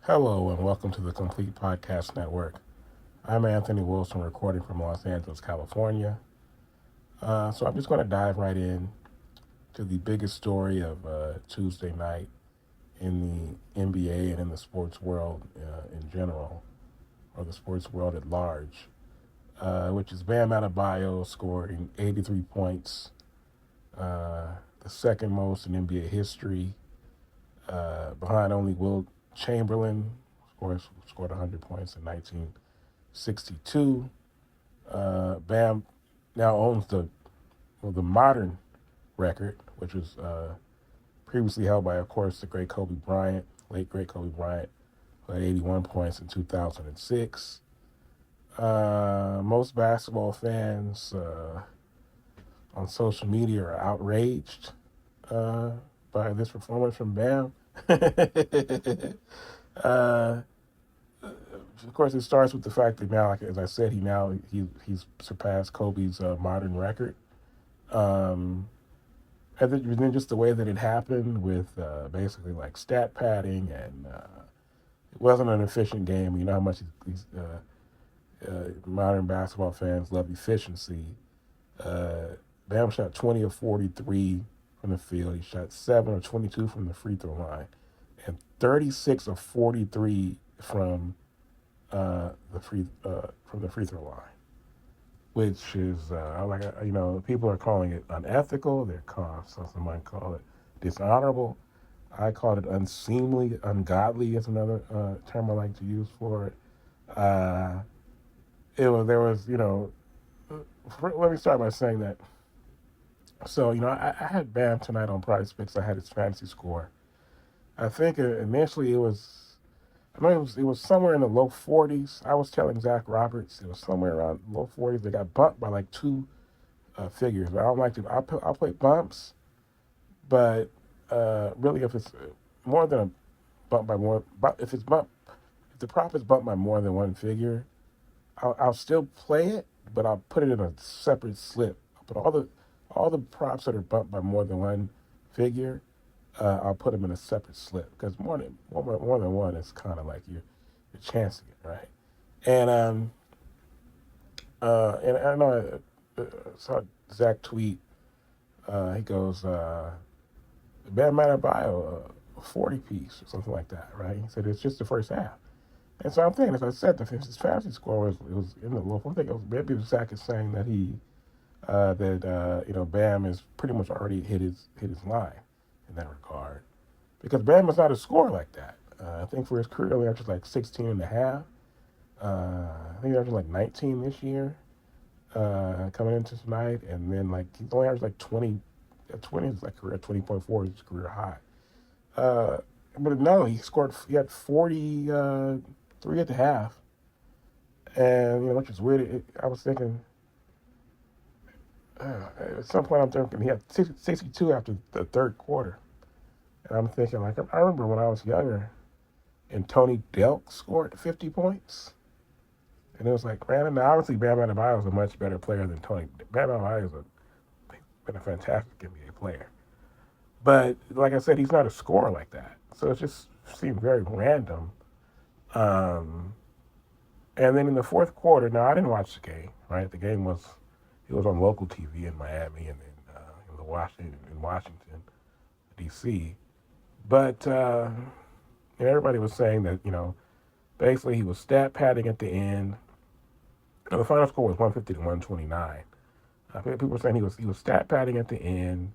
Hello and welcome to the Complete Podcast Network. I'm Anthony Wilson, recording from Los Angeles, California. So I'm just going to dive right in to the biggest story of Tuesday night in the NBA and in the sports world in general, or the sports world at large, which is Bam Adebayo scoring 83 points, the second most in NBA history, behind only Will Chamberlain, of course, who scored 100 points in 1962. Bam now owns the modern record, which was previously held by, of course, the great Kobe Bryant, late great Kobe Bryant, who had 81 points in 2006. Most basketball fans on social media are outraged by this performance from Bam. uh, of course, it starts with the fact that now, like as I said, he's surpassed Kobe's modern record. Um, and then just the way that it happened with basically like stat padding, and it wasn't an efficient game. You know how much these modern basketball fans love efficiency. Uh, Bam shot 20 of 43 from the field. He shot 7 of 22 from the free throw line, and 36 of 43 from the free throw line, which is people are calling it unethical. They're calling some might call it dishonorable. I call it unseemly, ungodly is another term I like to use for it. Uh, it was there was let me start by saying that. So I had Bam tonight on Prize Picks. I had his fantasy score. I think initially it was I know it was somewhere in the low 40s. I was telling Zach Roberts it was somewhere around low 40s. They got bumped by like two figures. But I don't like to. I'll play bumps, but really, if it's more than a bump by more, if the prop is bumped by more than one figure, I'll still play it, but I'll put it in a separate slip. I'll put all the props that are bumped by more than one figure. I'll put them in a separate slip because more than one is kind of like you're chancing it, right? And I know I saw Zach tweet. He goes, Bam Adebayo, a 40 piece or something like that, right? He said it's just the first half. And so I'm thinking, as I said, his fantasy score was in the low. I think maybe Zach is saying that Bam has pretty much already hit his line in that regard, because Bam is not a scorer like that. I think for his career, he only averaged like 16 and a half. I think he averaged like 19 this year coming into tonight, and then like he only averaged like 20. 20 is like career 20.4 is his career high. Uh, but no, he had 43 at the half, and which is weird. I was thinking at some point I'm thinking he had 62 after the third quarter, and I'm thinking like I remember when I was younger, and Tony Delk scored 50 points. And it was like, man, obviously Bam Adebayo is a much better player than Tony. Bam Adebayo has been a fantastic NBA player. But like I said, he's not a scorer like that. So it just seemed very random. Um, and then in the fourth quarter, now I didn't watch the game, right? It was on local TV in Miami and in Washington, D.C. But everybody was saying that, basically he was stat padding at the end. The final score was 150 to 129. People were saying he was stat padding at the end,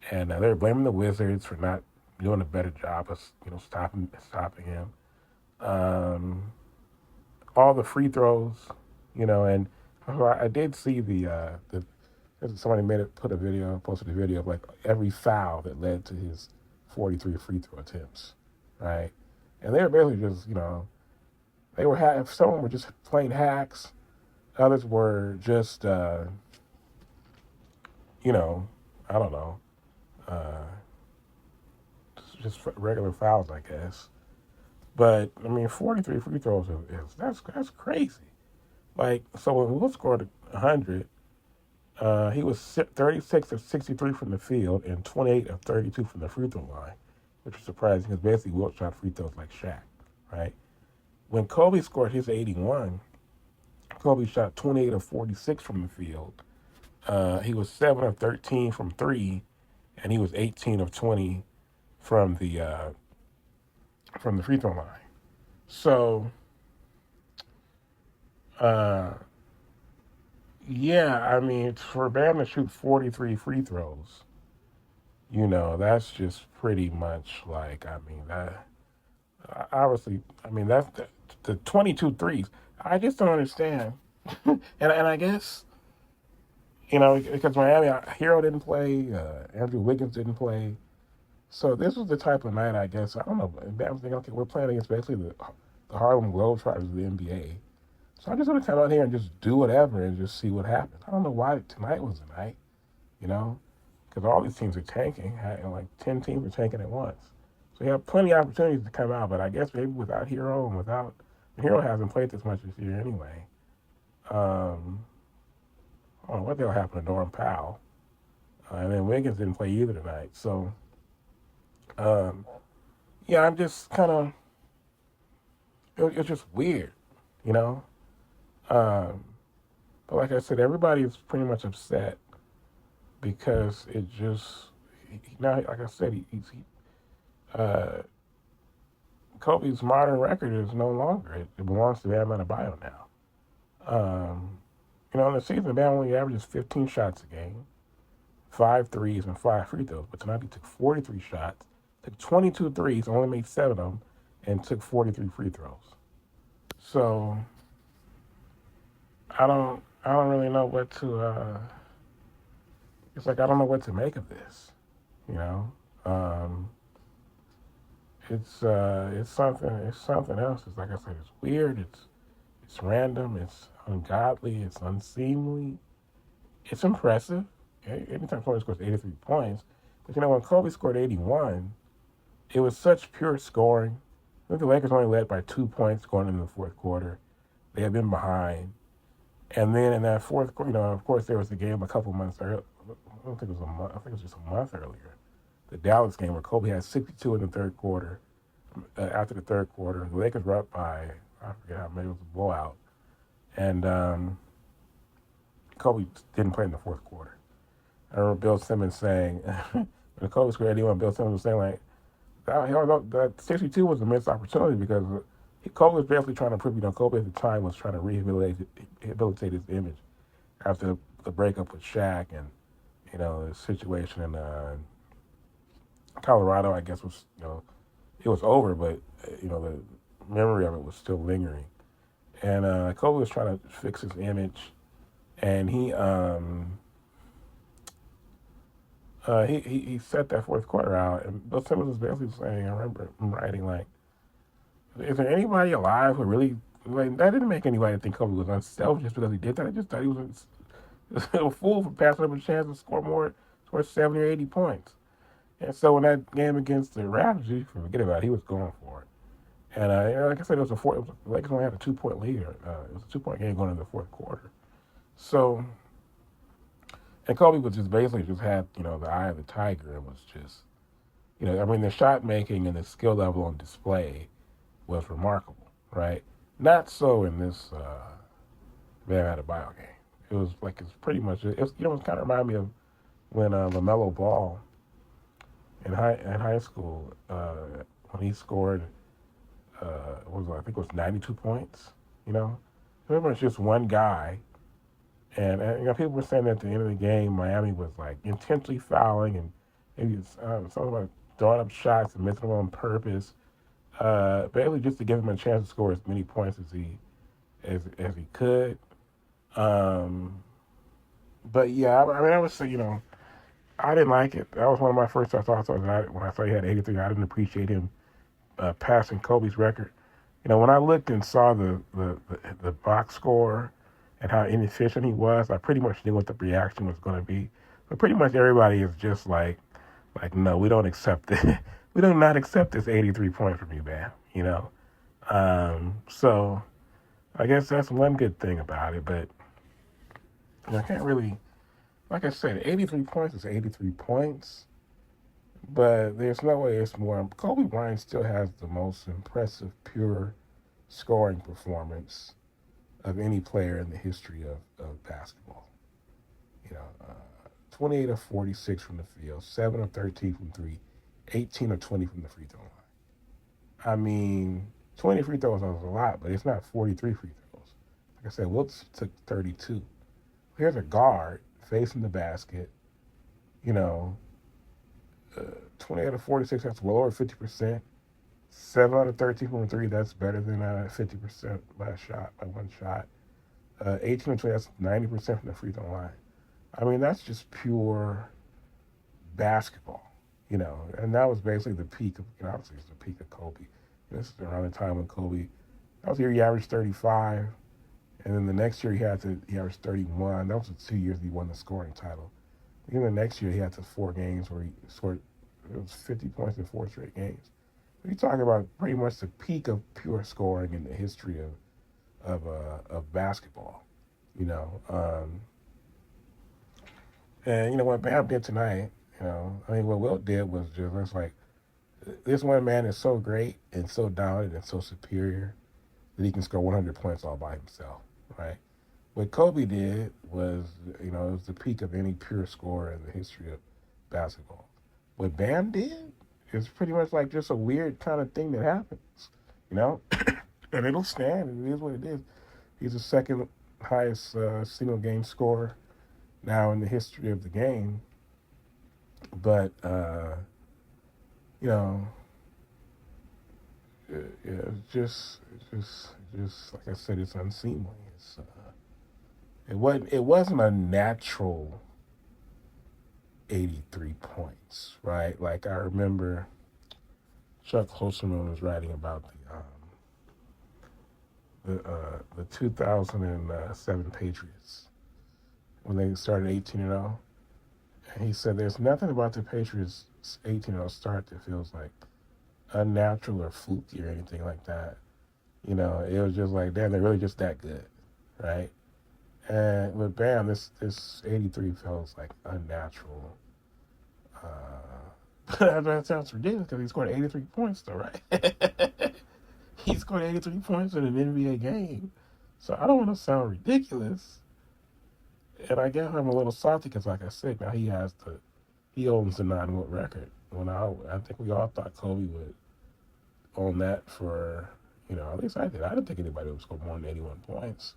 and they were blaming the Wizards for not doing a better job of stopping him. Um, all the free throws, and I did see the somebody posted a video of like every foul that led to his 43 free throw attempts, right? And they were basically just some were just plain hacks, others were just I don't know, uh, just regular fouls, I guess. But I mean, 43 free throws that's crazy. Like, so when Will scored 100, he was 36 of 63 from the field and 28 of 32 from the free throw line, which was surprising because basically Wilt shot free throws like Shaq, right? When Kobe scored his 81, Kobe shot 28 of 46 from the field. He was 7 of 13 from three, and he was 18 of 20 from the free throw line. So, uh, yeah, I mean, for Bam to shoot 43 free throws, that's just pretty much like, I mean, that obviously, I mean, that's the 22 threes. I just don't understand. And I guess, because Miami, Hero didn't play, Andrew Wiggins didn't play. So this was the type of night, I guess. I don't know. I was thinking, okay, we're playing against basically the Harlem Globetrotters of the NBA. So I'm just going to come out here and just do whatever and just see what happens. I don't know why tonight was the night, you know, because all these teams are tanking. Like 10 teams are tanking at once. So you have plenty of opportunities to come out, but I guess maybe without Hero and Hero hasn't played this much this year anyway. I don't know what the hell happened to Norm Powell. And then Wiggins didn't play either tonight. So, um, yeah, I'm just kind of, it's just weird, you know? Um, but like I said, everybody is pretty much upset because it just, now, like I said, uh, Kobe's modern record is no longer. It belongs to Bam Adebayo now. In the season, Bam only averages 15 shots a game, 5 threes and 5 free throws. But tonight he took 43 shots, took 22 threes, only made 7 of them, and took 43 free throws. So I don't really know what to. It's like I don't know what to make of this. You know, um, it's something else. It's like I said, it's weird. It's random. It's ungodly. It's unseemly. It's impressive. Anytime Kobe scores 83 points, but when Kobe scored 81, it was such pure scoring. I think the Lakers only led by 2 points going into the fourth quarter. They had been behind. And then in that fourth quarter, of course, there was the game a couple months earlier. I don't think it was a month. I think it was just a month earlier. The Dallas game where Kobe had 62 in the third quarter. After the third quarter, the Lakers were up by, I forget how many, it was a blowout. And Kobe didn't play in the fourth quarter. I remember Bill Simmons saying, when Kobe scored 81, Bill Simmons was saying, like, that 62 was a missed opportunity because Kobe was basically trying to prove, Kobe at the time was trying to rehabilitate his image after the breakup with Shaq and, the situation in Colorado, I guess, was, it was over, but, the memory of it was still lingering. And Kobe was trying to fix his image, and he set that fourth quarter out, and Bill Simmons was basically saying, I remember him writing, like, is there anybody alive who really, like, that didn't make anybody think Kobe was unselfish just because he did that. I just thought he was a fool for passing up a chance to score 70 or 80 points. And so in that game against the Raptors, you forget about it, he was going for it. And like I said, the Lakers only had a 2-point lead. It was a 2-point game going into the fourth quarter. So, and Kobe was just basically just had, the eye of the tiger and was just, the shot making and the skill level on display was remarkable, right? Not so in this Bam Adebayo game. It was like, it's pretty much, it kind of reminded me of when LaMelo Ball in high school, when he scored, I think it was 92 points, Remember, it's just one guy. And people were saying that at the end of the game, Miami was like intentionally fouling and maybe something about throwing up shots and missing them on purpose, basically just to give him a chance to score as many points as he could. But yeah, I would say, I didn't like it. That was one of my first thoughts when I saw he had 83. I didn't appreciate him passing Kobe's record. When I looked and saw the box score and how inefficient he was, I pretty much knew what the reaction was going to be. But pretty much everybody is just like, no, we don't accept it. We do not accept this 83 points from you, Bam. So I guess that's one good thing about it. But I can't really, like I said, 83 points is 83 points. but there's no way it's more. Kobe Bryant still has the most impressive pure scoring performance of any player in the history of basketball. You know, 28 of 46 from the field, 7 of 13 from three, 18 of 20 from the free throw line. I mean, 20 free throws is a lot, but it's not 43 free throws. Like I said, Wilkes took 32. Here's a guard facing the basket, you know, 20 out of 46, that's well over 50%. 7 out of 13 from three, that's better than 50% last shot by one shot. 18 to 20, that's 90% from the free throw line. I mean, that's just pure basketball, and that was basically the peak of, obviously, it's the peak of Kobe. This is around the time when Kobe, that was the year he averaged 35, and then the next year he averaged 31. That was the 2 years he won the scoring title. Then the next year he had the 4 games where he scored, it was 50 points in 4 straight games. You're talking about pretty much the peak of pure scoring in the history of basketball, you know. And what Bam did tonight, I mean, what Wilt did was just like, this one man is so great and so dominant and so superior that he can score 100 points all by himself, right? What Kobe did was, it was the peak of any pure scorer in the history of basketball. What Bam did is pretty much like just a weird kind of thing that happens, and it'll stand. It is what it is. He's the second highest single game scorer now in the history of the game. But, it's just like I said, it's unseemly. It wasn't a natural 83 points, right? Like I remember Chuck Holzman was writing about the 2007 Patriots when they started 18-0, and he said there's nothing about the Patriots 18-0 start that feels like unnatural or fluky or anything like that. It was just like, damn, they're really just that good, right? And with Bam, this 83 feels like unnatural. That sounds ridiculous because he scored 83 points, though, right? He scored 83 points in an NBA game. So I don't want to sound ridiculous. And I guess I'm a little salty because, like I said, now he owns the 9-win record. When I think we all thought Kobe would own that for, at least I did. I didn't think anybody would score more than 81 points.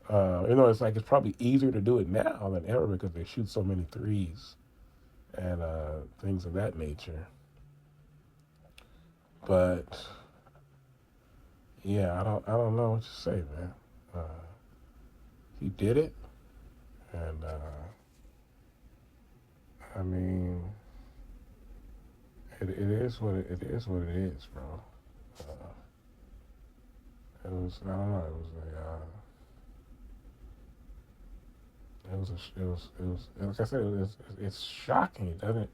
It's probably easier to do it now than ever because they shoot so many threes and things of that nature. But yeah, I don't know what to say, man. He did it, and I mean, it is what it is, bro. It was, I don't know. Like I said, it's shocking. It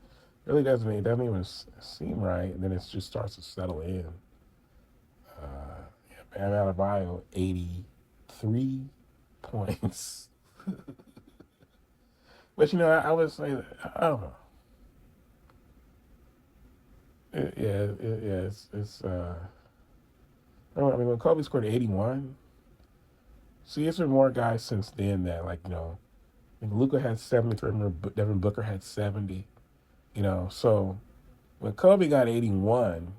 doesn't even seem right. And then it just starts to settle in. Bam Adebayo, 83 points. But I would say that, I don't know. It's I mean, when Kobe scored 81, see, there's been more guys since then that, like, Luka had 73. I remember Devin Booker had 70. So when Kobe got 81,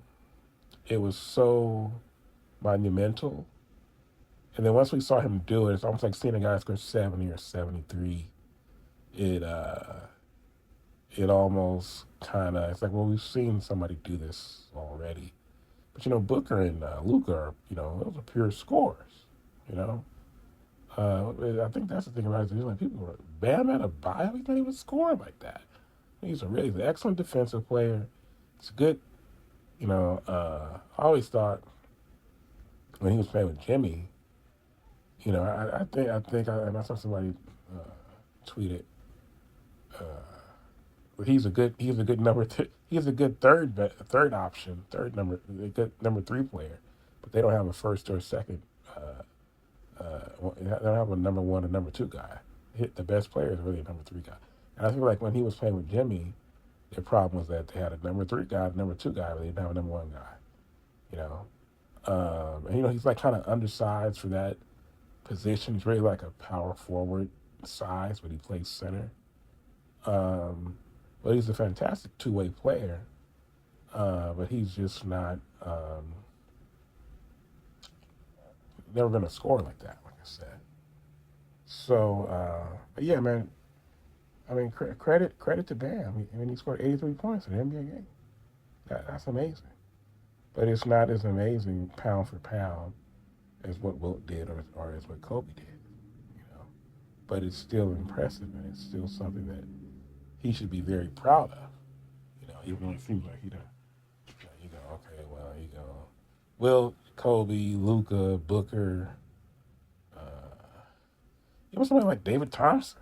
it was so monumental. And then once we saw him do it, it's almost like seeing a guy score 70 or 73. It almost kind of, it's like, well, we've seen somebody do this already. But, Booker and Luka are, those are pure scores, I think that's the thing about it. Like, people were, Bam Adebayo, he's not even scoring like that. He's an excellent defensive player. It's good, I always thought when he was playing with Jimmy, I saw somebody tweeted, he's a good number. He's a good third option, a good number 3 player, but they don't have a first or second. They don't have a number 1 or number 2 guy. The best player is really a number 3 guy. And I feel like when he was playing with Jimmy, Their problem was that they had a number three guy, a number two guy, but they didn't have a number one guy. You know, and he's like kind of undersized for that position. He's really like a power forward size, but he plays center. Um, but he's a fantastic two-way player. But he's just not never going to score like that. Like I said. So, but yeah, man. I mean, credit to Bam. I mean, he scored 83 points in an NBA game. That's amazing. But it's not as amazing pound for pound as what Wilt did or as what Kobe did. You know, but it's still impressive and it's still something that he should be very proud of. Even though it seems like he does. You go, okay, well, you go, Wilt, Kobe, Luka, Booker. Even somebody like David Thompson.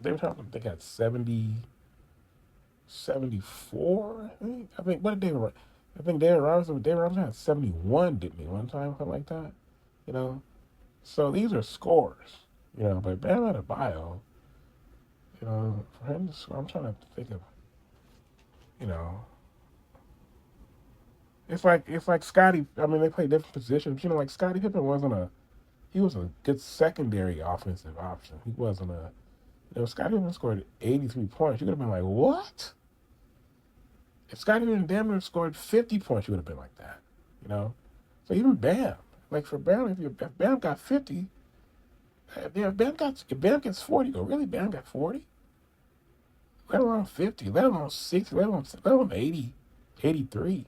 David Thompson, they got 74. I think, what did I think David Robinson had 71, didn't he, one time, something like that? You know? So these are scores, but Bam Adebayo, for him to score, I'm trying to think of, you know, it's like Scotty. I mean, they play different positions. Like Scottie Pippen he was a good secondary offensive option. He wasn't Scottie Pippen scored 83 points. You could have been like, what? If Scottie Pippen damn near scored 50 points, you would have been like that. So even Bam, like for Bam, if Bam got 50, if Bam gets 40, go really? Bam got 40? Let alone 50, let alone 60, let alone 80, 83.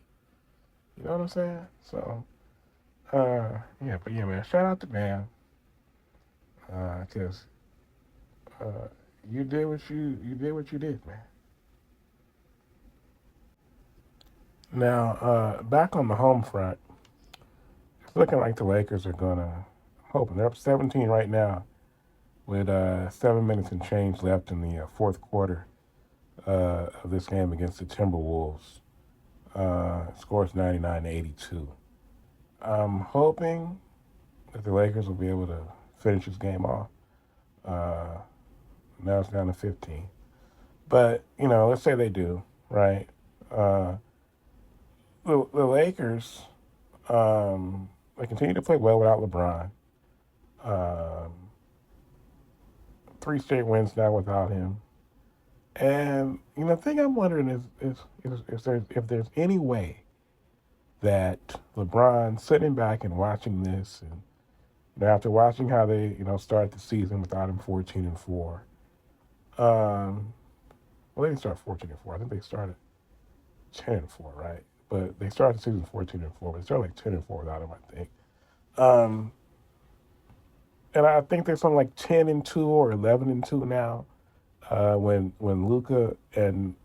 You know what I'm saying? So, but yeah, man, shout out to Bam, because you did what you did, man. Now, back on the home front, it's looking like the Lakers are gonna hoping they're up 17 right now, with 7 minutes and change left in the fourth quarter of this game against the Timberwolves. Scores 99-82. I'm hoping that the Lakers will be able to finish this game off. Uh, Now it's down to 15. But, let's say they do, right? Uh, the Lakers, they continue to play well without LeBron. Um, Three straight wins now without him. And, the thing I'm wondering if there's any way that LeBron sitting back and watching this, and after watching how they start the season without him 14-4. Well, they didn't start 14-4. I think they started 10-4, right? But they started the season 14-4. But they started like 10-4 without him, I think. Um, and I think they're something like 10-2 or 11-2 now. When Luka and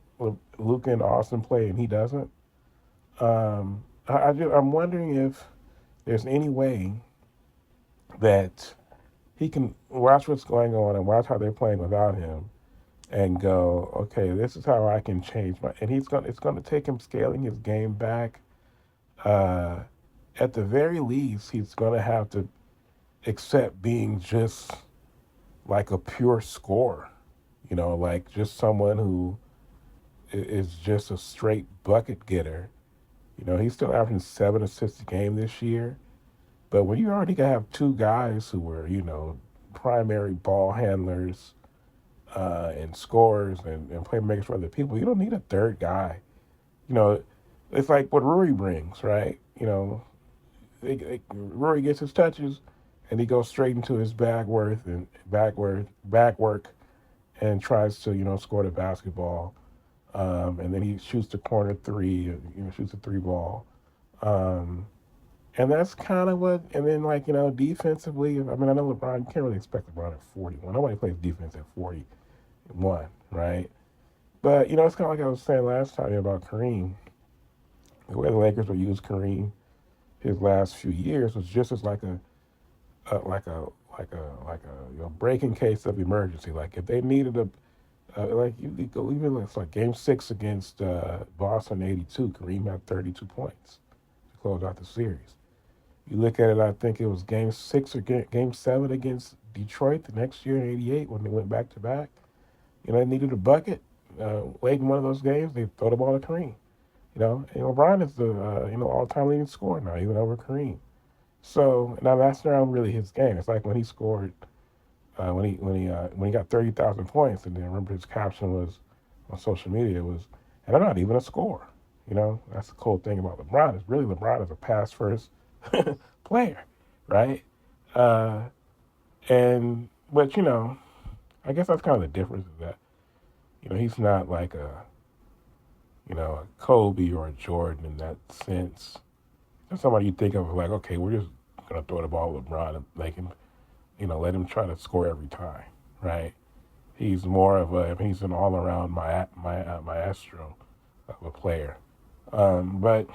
Austin play and he doesn't. I'm wondering if there's any way that he can watch what's going on and watch how they're playing without him and go, okay, this is how I can change and it's gonna take him scaling his game back. At the very least, he's gonna have to accept being just like a pure scorer, like just someone who is just a straight bucket getter. He's still averaging 7 assists a game this year. But when you already have two guys who were, primary ball handlers and scorers and playmakers for other people, you don't need a third guy. It's like what Rory brings, right? Rory gets his touches and he goes straight into his back work and tries to, score the basketball. And then he shoots the corner three, shoots a three ball. And that's kind of what, and then defensively, I mean, I know LeBron, you can't really expect LeBron at 41. Nobody plays defense at 41, right? But, it's kind of like I was saying last time about Kareem. The way the Lakers would use Kareem his last few years was just as like a break in case of emergency. Like if they needed like you could go even it's like Game 6 against Boston '82. Kareem had 32 points to close out the series. You look at it, I think it was Game 6 or Game 7 against Detroit the next year in '88 when they went back to back. They needed a bucket. late in one of those games, they throw the ball to Kareem. And LeBron is the all-time leading scorer now, even over Kareem. So now that's not really his game. It's like when he scored when he got 30,000 points, and then I remember his caption was on social media was, and I'm not even a scorer. That's the cool thing about LeBron is really LeBron is a pass first player, right? Uh, and but I guess that's kind of the difference is that he's not like a Kobe or a Jordan in that sense. That's somebody you think of like, okay, we're just gonna throw the ball to LeBron and make him, let him try to score every time, right? He's more of he's an all around maestro of a player. But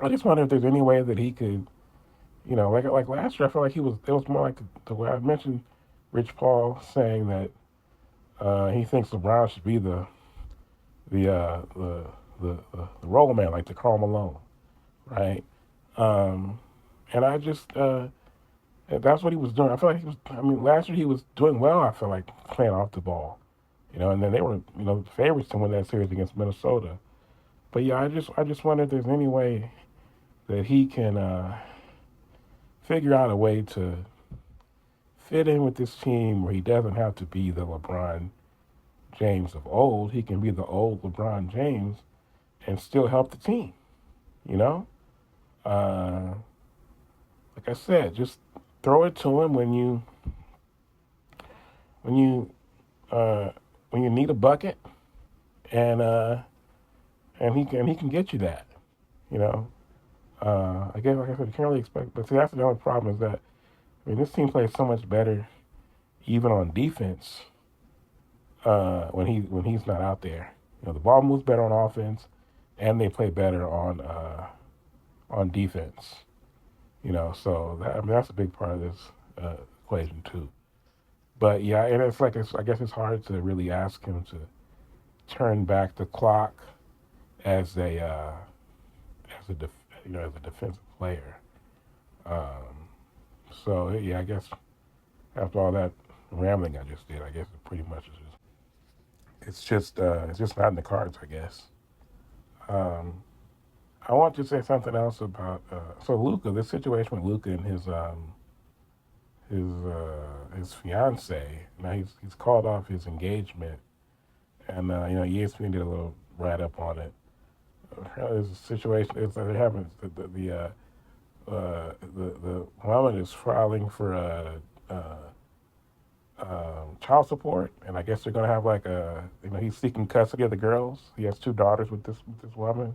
I just wonder if there's any way that he could, like last year, I felt like it was more like the way I mentioned Rich Paul saying that he thinks LeBron should be the uh, the, the role man, like the Karl Malone, right? Um, and I just that's what he was doing. I feel like he was. I mean, last year he was doing well. I feel like playing off the ball, and then they were favorites to win that series against Minnesota. But yeah, I just wonder if there's any way that he can figure out a way to fit in with this team where he doesn't have to be the LeBron James of old. He can be the old LeBron James and still help the team. You know, uh, like I said, just throw it to him when you uh, when you need a bucket, and he can get you that. You know, I guess like I said, you can't really expect. But see, that's the only problem is that this team plays so much better even on defense when he's not out there. The ball moves better on offense, and they play better on defense. So that's a big part of this equation too. But yeah, and I guess it's hard to really ask him to turn back the clock as as a defensive player. Um, so yeah, I guess after all that rambling I just did, I guess it pretty much is it's just not in the cards, I guess. Um, I want to say something else about so Luca. This situation with Luca and his fiance. Now he's called off his engagement, and ESPN did a little write up on it. There's a situation. It happens. The woman is filing for child support, and I guess they're gonna have like he's seeking custody of the girls. He has two daughters with this woman.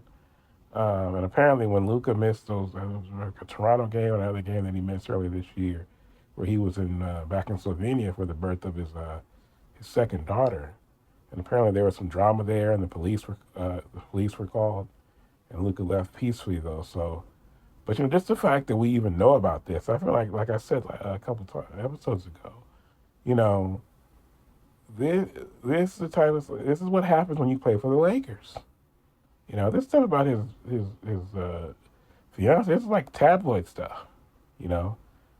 And apparently, when Luca missed those, it was like a Toronto game and another game that he missed earlier this year, where he was in back in Slovenia for the birth of his second daughter. And apparently, there was some drama there, and the police were called, and Luca left peacefully though. So, but just the fact that we even know about this, I feel like I said a couple episodes ago, you know, this this is what happens when you play for the Lakers. This stuff about his fiance, this is like tabloid stuff. You know,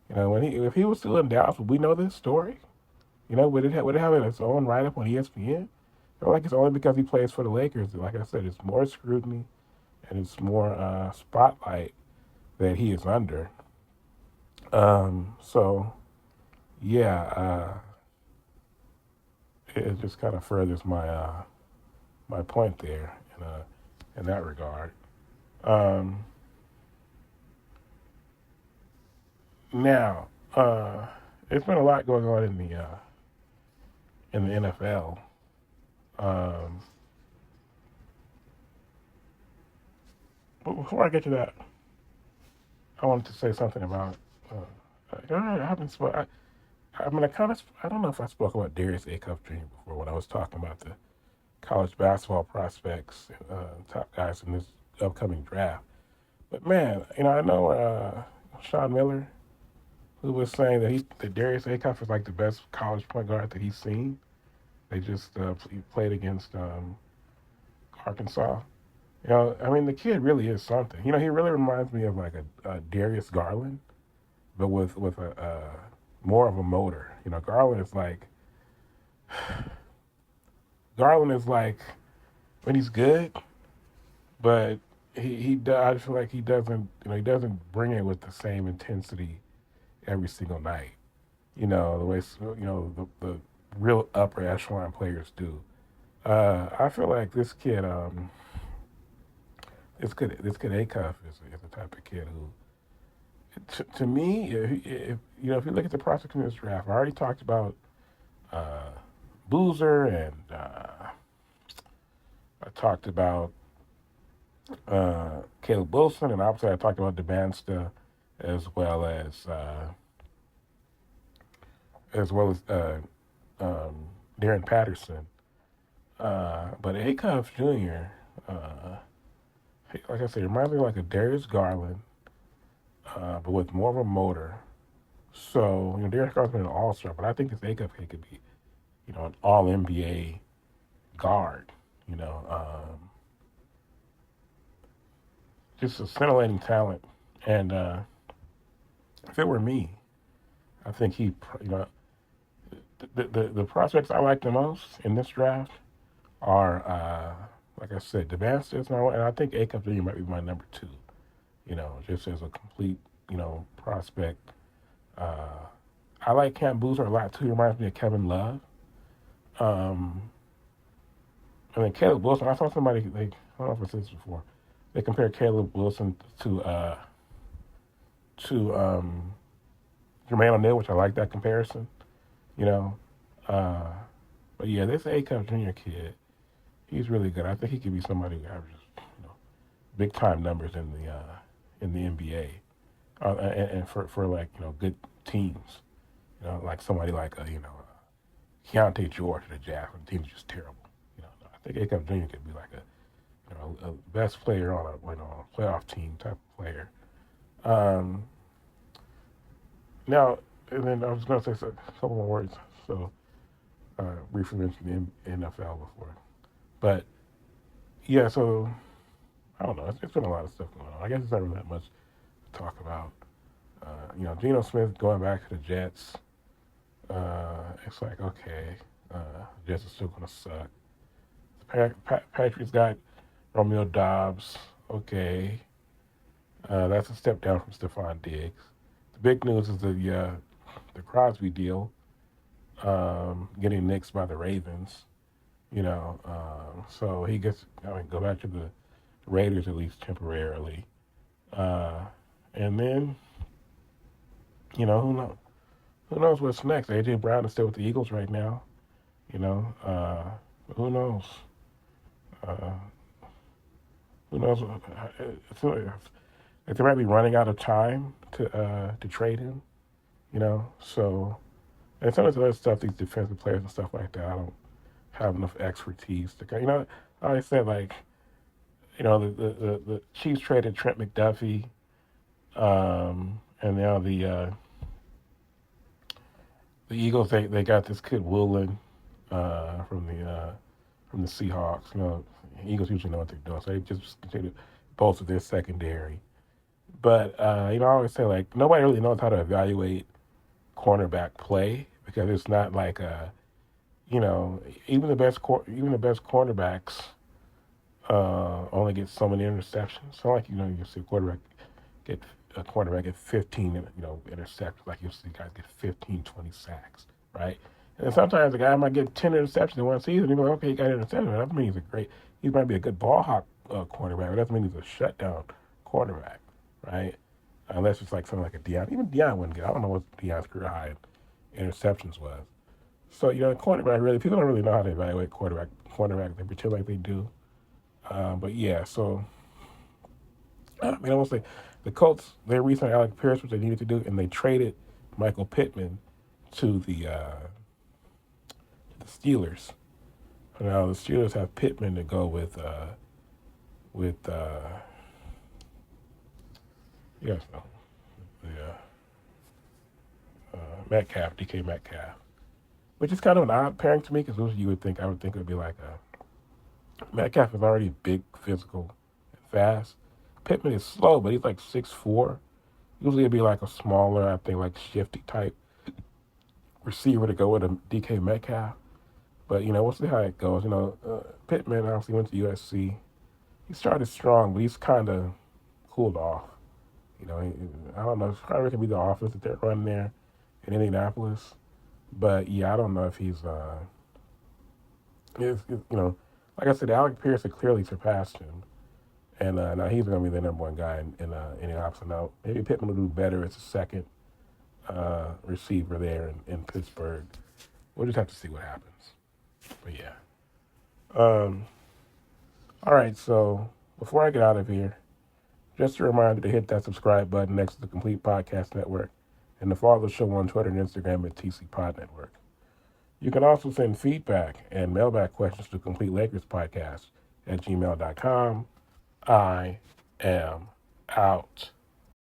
when if he was still in Dallas, would we know this story? Would it have its own write up on ESPN? I feel like it's only because he plays for the Lakers. Like I said, it's more scrutiny and it's more spotlight that he is under. So yeah, it just kind of furthers my point there in that regard. Um, Now, there's been a lot going on in the NFL. Um, but before I get to that, I wanted to say something about. I haven't spoke. I don't know if I spoke about Darius Acuff Jr. before when I was talking about the college basketball prospects, top guys in this upcoming draft. But man, I know Sean Miller, who was saying that Darius Acuff is like the best college point guard that he's seen. They just played against Arkansas. I mean, the kid really is something. He really reminds me of like a Darius Garland, but with a more of a motor. Garland is like Garland is like when he's good, but I feel like he doesn't, he doesn't bring it with the same intensity every single night. The way the real upper echelon players do. I feel like this kid Acuff is the type of kid who, to me, if you look at the prospects in this draft, I already talked about uh, Boozer, and I talked about Caleb Wilson, and obviously I talked about DeBansta, as well as uh, as well as um, Darren Patterson. But Acuff Jr., uh, like I said, reminds me like a Darius Garland, but with more of a motor. So, Darius Garland's been an all-star, but I think this Acuff kid could be, an all-NBA guard. You know, just a scintillating talent. And if it were me, I think the prospects I like the most in this draft are, like I said, Devastus, and I think Acuff Jr. might be my number two. Just as a complete, prospect. Uh, I like Cam Boozer a lot too. He reminds me of Kevin Love. Um, and then Caleb Wilson. I saw somebody. I don't know if I said this before. They compared Caleb Wilson to Jermaine O'Neal, which I like that comparison. You know, uh, but yeah, this Acuff Jr. kid, he's really good. I think he could be somebody who averages, big time numbers in the NBA, and for like good teams. Like somebody like Keontae George of the Jazz, when the team's just terrible. I think Acuff Jr. could be like a best player on a playoff team type of player. Um, Now, and then I was going to say a couple more words. So, briefly mentioned the NFL before, but yeah. So I don't know. It's been a lot of stuff going on. I guess it's not really that much to talk about. Geno Smith going back to the Jets. It's like okay, Jets are still going to suck. The Patriots got Romeo Dobbs. Okay, that's a step down from Stephon Diggs. The big news is the Crosby deal, getting nixed by the Ravens. So he gets go back to the Raiders at least temporarily, uh, and then who knows what's next. AJ Brown is still with the Eagles right now. You know, uh, who knows? Uh, who knows? If they might be running out of time to trade him. So and some of the other stuff, these defensive players and stuff like that, I don't have enough expertise to. I always said like the Chiefs traded Trent McDuffie, and now the Eagles they got this kid Woolen from the Seahawks. Eagles usually know what they're doing, so they just continue to bolster their secondary. But I always say like nobody really knows how to evaluate cornerback play because it's not like even the best cornerbacks only get so many interceptions. So like you see get a quarterback get 15 interceptions. Like you see guys get 15, 20 sacks, right? And then sometimes a guy might get 10 interceptions in one season. You're like, okay, he got an interception. That doesn't mean he might be a good ball hawk cornerback. But that doesn't mean he's a shutdown cornerback, right? Unless it's like something like a Deion. Even Deion wouldn't get. I don't know what Deion's career high in interceptions was. So cornerback really people don't really know how to evaluate cornerback. They pretend like they do. But yeah, so I won't say the Colts. They re-signed Alec Pierce, which they needed to do, and they traded Michael Pittman to the Steelers. Now the Steelers have Pittman to go with yes no the Metcalf, DK Metcalf, which is kind of an odd pairing to me because usually I would think it would be like Metcalf is already big, physical, and fast. Pittman is slow, but he's like 6'4". Usually it'd be like a smaller, I think like shifty type receiver to go with a DK Metcalf. But we'll see how it goes. Pittman obviously went to USC. He started strong, but he's kind of cooled off. I don't know. It's probably could be the offense that they're running there in Indianapolis. But yeah, I don't know if he's. Like I said, Alec Pierce had clearly surpassed him, and now he's going to be the number one guy in Indianapolis. Now maybe Pittman will do better as a second receiver there in Pittsburgh. We'll just have to see what happens. But yeah. All right. So before I get out of here, just a reminder to hit that subscribe button next to the Complete Podcast Network and to follow the show on Twitter and Instagram at TC Pod Network. You can also send feedback and mailbag questions to Complete Lakers Podcast at gmail.com. I am out.